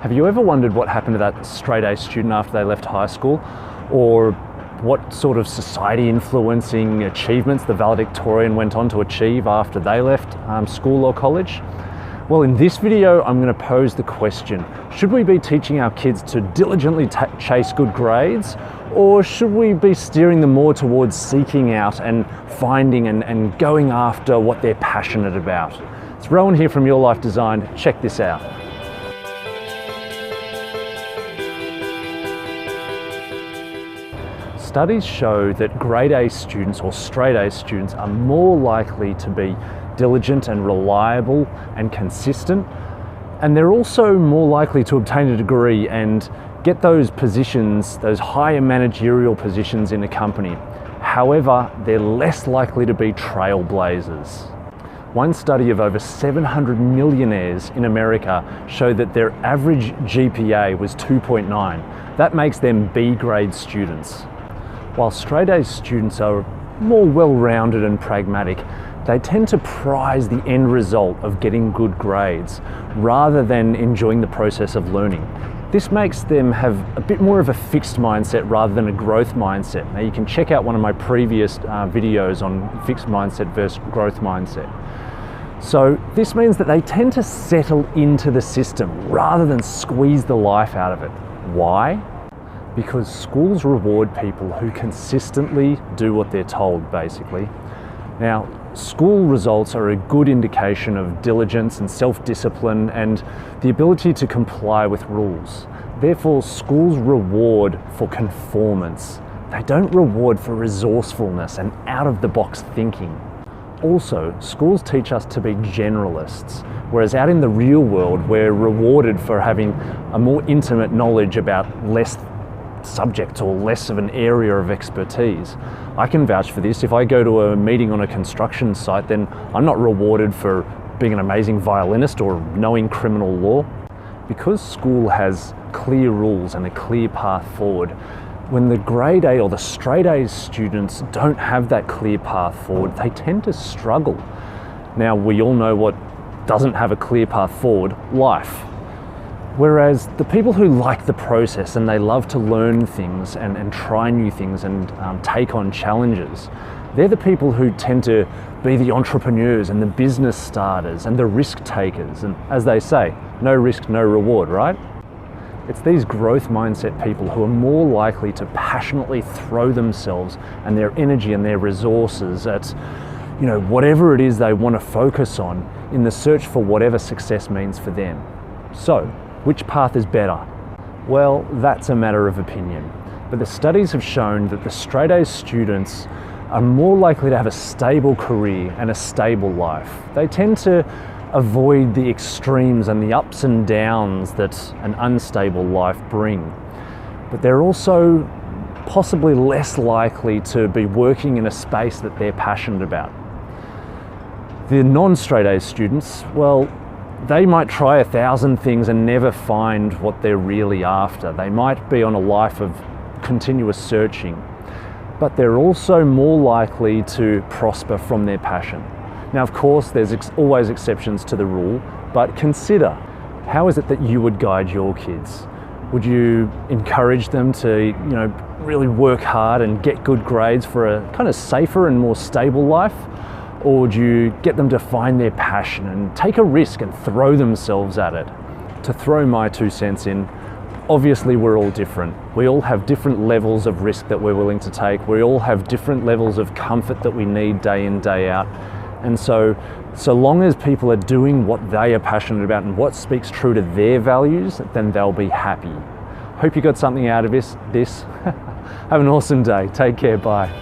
Have you ever wondered what happened to that straight A student after they left high school? Or what sort of society influencing achievements the valedictorian went on to achieve after they left school or college? Well, in this video, I'm going to pose the question, should we be teaching our kids to diligently chase good grades, or should we be steering them more towards seeking out and finding and going after what they're passionate about? It's Rowan here from Your Life Design. Check this out. Studies show that grade A students or straight A students are more likely to be diligent and reliable and consistent, and they're also more likely to obtain a degree and get those positions, those higher managerial positions in a company. However, they're less likely to be trailblazers. One study of over 700 millionaires in America showed that their average GPA was 2.9. That makes them B-grade students. While straight A students are more well-rounded and pragmatic, they tend to prize the end result of getting good grades rather than enjoying the process of learning. This makes them have a bit more of a fixed mindset rather than a growth mindset. Now you can check out one of my previous videos on fixed mindset versus growth mindset. So this means that they tend to settle into the system rather than squeeze the life out of it. Why? Because schools reward people who consistently do what they're told, basically. Now, school results are a good indication of diligence and self-discipline and the ability to comply with rules. Therefore, schools reward for conformance. They don't reward for resourcefulness and out-of-the-box thinking. Also, schools teach us to be generalists, whereas out in the real world, we're rewarded for having a more intimate knowledge about less subject or less of an area of expertise. I can vouch for this. If I go to a meeting on a construction site, then I'm not rewarded for being an amazing violinist or knowing criminal law. Because school has clear rules and a clear path forward, when the grade A or the straight A students don't have that clear path forward, they tend to struggle. Now, we all know what doesn't have a clear path forward: life. Whereas the people who like the process and they love to learn things and try new things and take on challenges, they're the people who tend to be the entrepreneurs and the business starters and the risk takers. And as they say, no risk, no reward, right? It's these growth mindset people who are more likely to passionately throw themselves and their energy and their resources at, whatever it is they want to focus on in the search for whatever success means for them. So, which path is better? Well, that's a matter of opinion. But the studies have shown that the straight A students are more likely to have a stable career and a stable life. They tend to avoid the extremes and the ups and downs that an unstable life bring. But they're also possibly less likely to be working in a space that they're passionate about. The non-straight A students, well, they might try 1,000 things and never find what they're really after. They might be on a life of continuous searching, but they're also more likely to prosper from their passion. Now, of course, there's always exceptions to the rule, but consider, how is it that you would guide your kids? Would you encourage them to, really work hard and get good grades for a kind of safer and more stable life? Or would you get them to find their passion and take a risk and throw themselves at it? To throw my 2 cents in, obviously we're all different. We all have different levels of risk that we're willing to take. We all have different levels of comfort that we need day in, day out. And so long as people are doing what they are passionate about and what speaks true to their values, then they'll be happy. Hope you got something out of this. Have an awesome day. Take care. Bye.